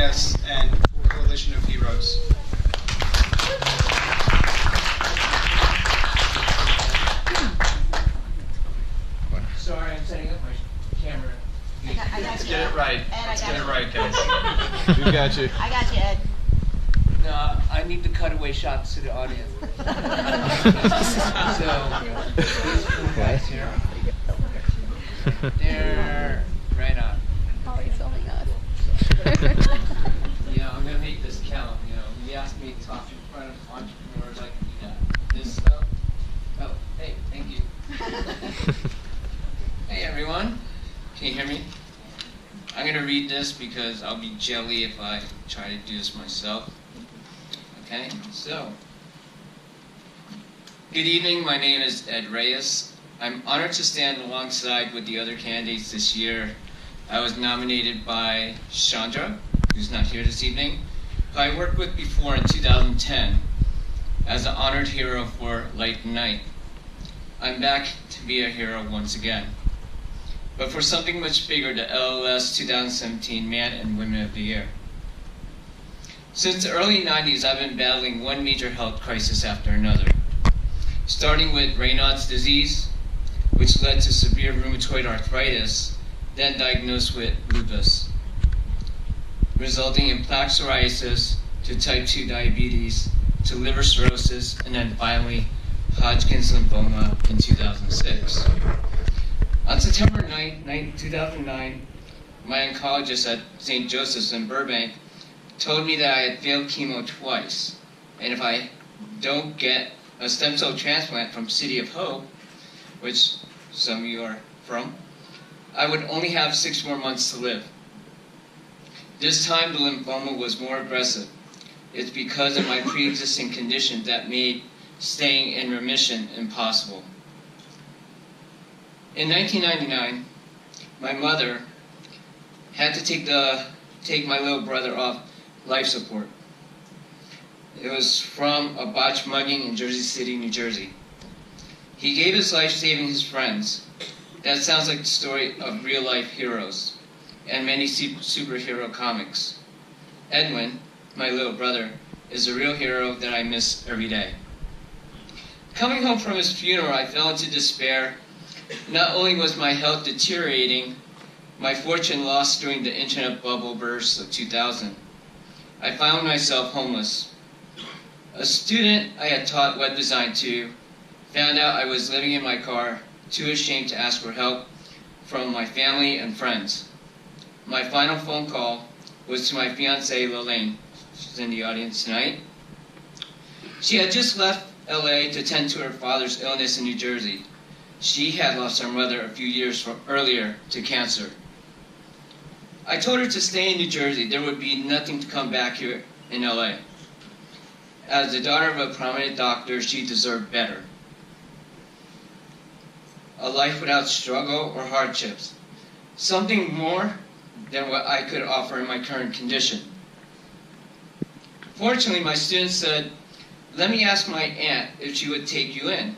ALS and Coalition of Heroes. Sorry, I'm setting up my camera. Let's get it right. Let's get it right, guys. We got you. I got you, Ed. No, I need the cutaway shots to the audience. Okay. They're right on. Oh, he's filming us. I'm gonna make this count. He asked me to talk in front of entrepreneurs like this stuff. Oh, hey, thank you. Hey everyone, can you hear me? I'm gonna read this because I'll be jelly if I try to do this myself. Okay, so. Good evening, my name is Ed Reyes. I'm honored to stand alongside with the other candidates this year. I was nominated by Chandra, who's not here this evening, who I worked with before in 2010 as an honored hero for Light and Night. I'm back to be a hero once again, but for something much bigger, the LLS 2017 Man and Women of the Year. Since the early 90s, I've been battling one major health crisis after another, starting with Raynaud's disease, which led to severe rheumatoid arthritis, then diagnosed with lupus, resulting in plaque psoriasis, to type 2 diabetes, to liver cirrhosis, and then finally Hodgkin's lymphoma in 2006. On September 9, 2009, my oncologist at St. Joseph's in Burbank told me that I had failed chemo twice, and if I don't get a stem cell transplant from City of Hope, which some of you are from, I would only have 6 more months to live. This time the lymphoma was more aggressive. It's because of my pre-existing condition that made staying in remission impossible. In 1999, my mother had to take my little brother off life support. It was from a botched mugging in Jersey City, New Jersey. He gave his life saving his friends. That sounds like the story of real-life heroes and many superhero comics. Edwin, my little brother, is a real hero that I miss every day. Coming home from his funeral, I fell into despair. Not only was my health deteriorating, my fortune lost during the internet bubble burst of 2000. I found myself homeless. A student I had taught web design to found out I was living in my car, too ashamed to ask for help from my family and friends. My final phone call was to my fiancée, Lelaine. She's in the audience tonight. She had just left LA to tend to her father's illness in New Jersey. She had lost her mother a few years earlier to cancer. I told her to stay in New Jersey. There would be nothing to come back here in LA. As the daughter of a prominent doctor, she deserved better. A life without struggle or hardships. Something more than what I could offer in my current condition. Fortunately, my student said, "Let me ask my aunt if she would take you in,"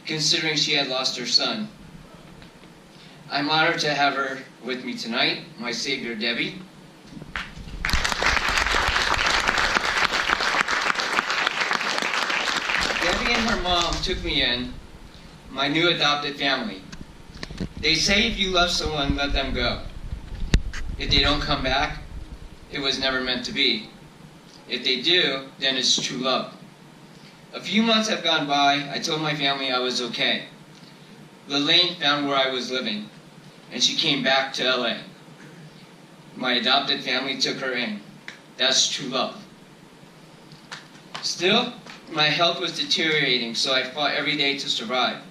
considering she had lost her son. I'm honored to have her with me tonight, my savior, Debbie. Debbie and her mom took me in, my new adopted family. They say if you love someone, let them go. If they don't come back, it was never meant to be. If they do, then it's true love. A few months have gone by. I told my family I was okay. Lelaine found where I was living, and she came back to LA. My adopted family took her in. That's true love. Still, my health was deteriorating, so I fought every day to survive.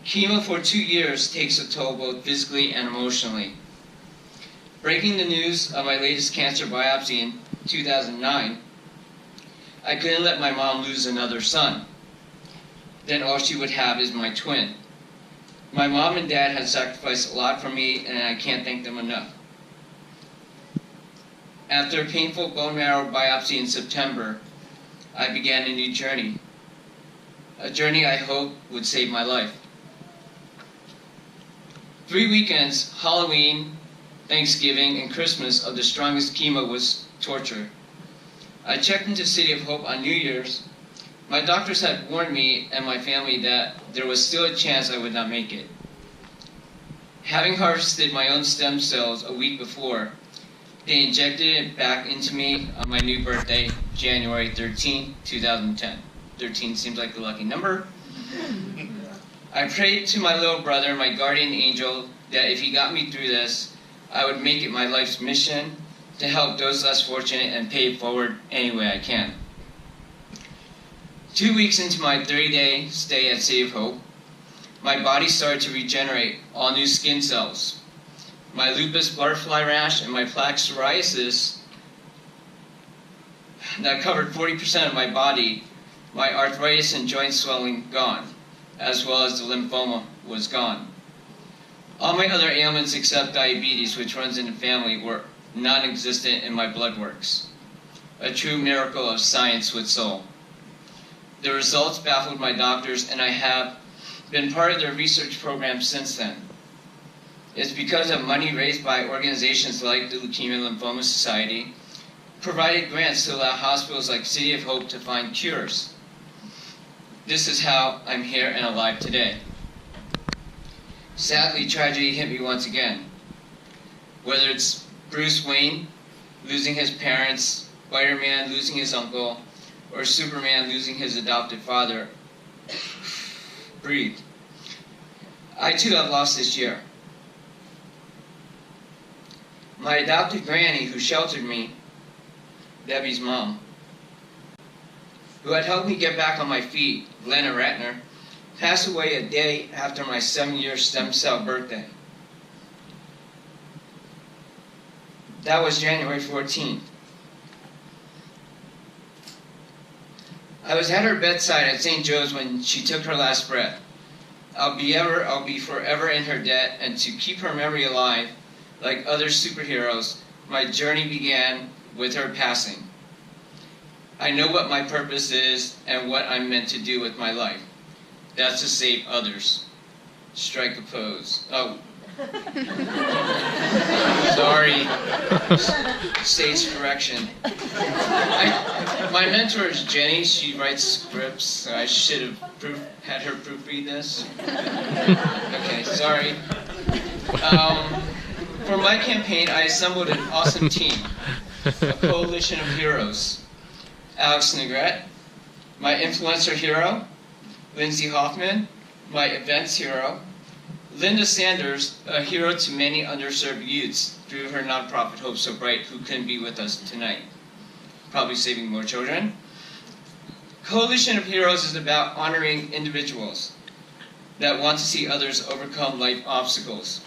Chemo for 2 years takes a toll both physically and emotionally. Breaking the news of my latest cancer biopsy in 2009, I couldn't let my mom lose another son. Then all she would have is my twin. My mom and dad had sacrificed a lot for me, and I can't thank them enough. After a painful bone marrow biopsy in September, I began a new journey. A journey I hope would save my life. 3 weekends, Halloween, Thanksgiving, and Christmas of the strongest chemo was torture. I checked into City of Hope on New Year's. My doctors had warned me and my family that there was still a chance I would not make it. Having harvested my own stem cells a week before, they injected it back into me on my new birthday, January 13, 2010. 13 seems like a lucky number. I prayed to my little brother, my guardian angel, that if he got me through this, I would make it my life's mission to help those less fortunate and pay it forward any way I can. 2 weeks into my 30-day stay at City of Hope, my body started to regenerate all new skin cells. My lupus butterfly rash and my plaque psoriasis that covered 40% of my body, my arthritis and joint swelling gone, as well as the lymphoma was gone. All my other ailments except diabetes, which runs in the family, were non-existent in my blood works. A true miracle of science with soul. The results baffled my doctors, and I have been part of their research program since then. It's because of money raised by organizations like the Leukemia and Lymphoma Society, provided grants to allow hospitals like City of Hope to find cures. This is how I'm here and alive today. Sadly, tragedy hit me once again. Whether it's Bruce Wayne losing his parents, Spider-Man losing his uncle, or Superman losing his adopted father, breathe. I too have lost this year. My adopted granny who sheltered me, Debbie's mom, who had helped me get back on my feet, Lena Ratner, passed away a day after my 7-year stem cell birthday. That was January 14th. I was at her bedside at St. Joe's when she took her last breath. I'll be forever in her debt, and to keep her memory alive, like other superheroes, my journey began with her passing. I know what my purpose is and what I'm meant to do with my life. That's to save others. Strike a pose. Oh. Sorry. Stage correction. My mentor is Jenny. She writes scripts. I should have had her proofread this. Okay, sorry. For my campaign, I assembled an awesome team, a coalition of heroes. Alex Negrete, my influencer hero, Lindsay Hoffman, my events hero, Linda Sanders, a hero to many underserved youths through her nonprofit Hope So Bright, who couldn't be with us tonight, probably saving more children. Coalition of Heroes is about honoring individuals that want to see others overcome life obstacles,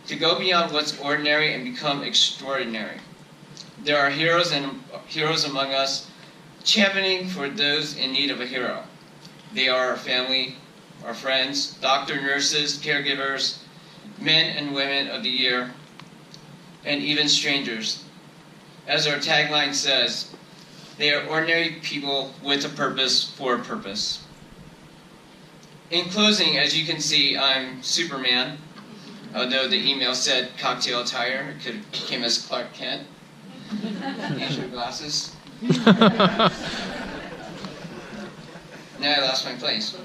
to go beyond what's ordinary and become extraordinary. There are heroes among us championing for those in need of a hero. They are our family, our friends, doctors, nurses, caregivers, men and women of the year, and even strangers. As our tagline says, they are ordinary people with a purpose for a purpose. In closing, as you can see, I'm Superman, although the email said cocktail attire. It came as Clark Kent. Use your glasses. Now I lost my place.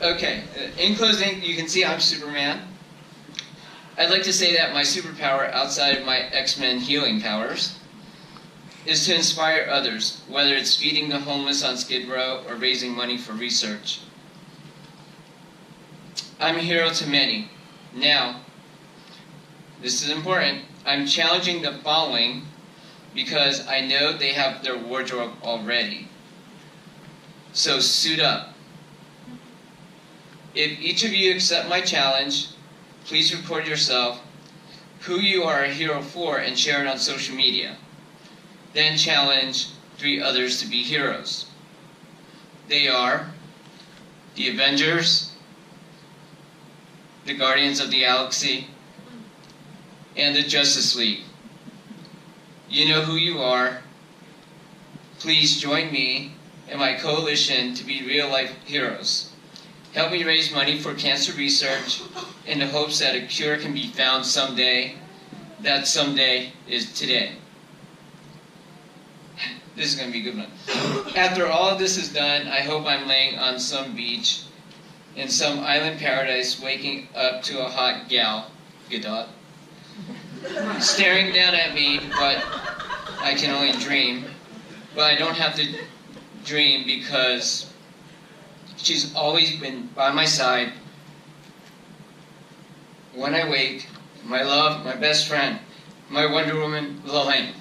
Okay, in closing, you can see I'm Superman. I'd like to say that my superpower, outside of my X-Men healing powers, is to inspire others, whether it's feeding the homeless on Skid Row or raising money for research. I'm a hero to many. Now, this is important, I'm challenging the following because I know they have their wardrobe already. So suit up. If each of you accept my challenge, please record yourself, who you are a hero for, and share it on social media. Then challenge 3 others to be heroes. They are the Avengers, the Guardians of the Galaxy, and the Justice League. You know who you are. Please join me and my coalition to be real-life heroes. help me raise money for cancer research in the hopes that a cure can be found someday. That someday is today. This is going to be a good one. After all of this is done, I hope I'm laying on some beach in some island paradise, waking up to a hot gal, Gadot, staring down at me, but I can only dream. But I don't have to dream because she's always been by my side when I wake. My love, my best friend, my Wonder Woman, Lillian.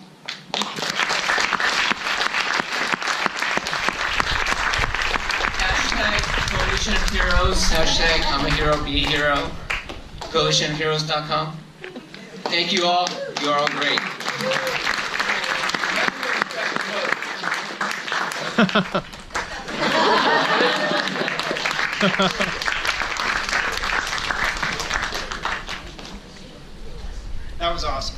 Hashtag Coalition of Heroes, hashtag I'm a hero, be a hero, coalitionofheroes.com. Thank you all, you're all great. That was awesome.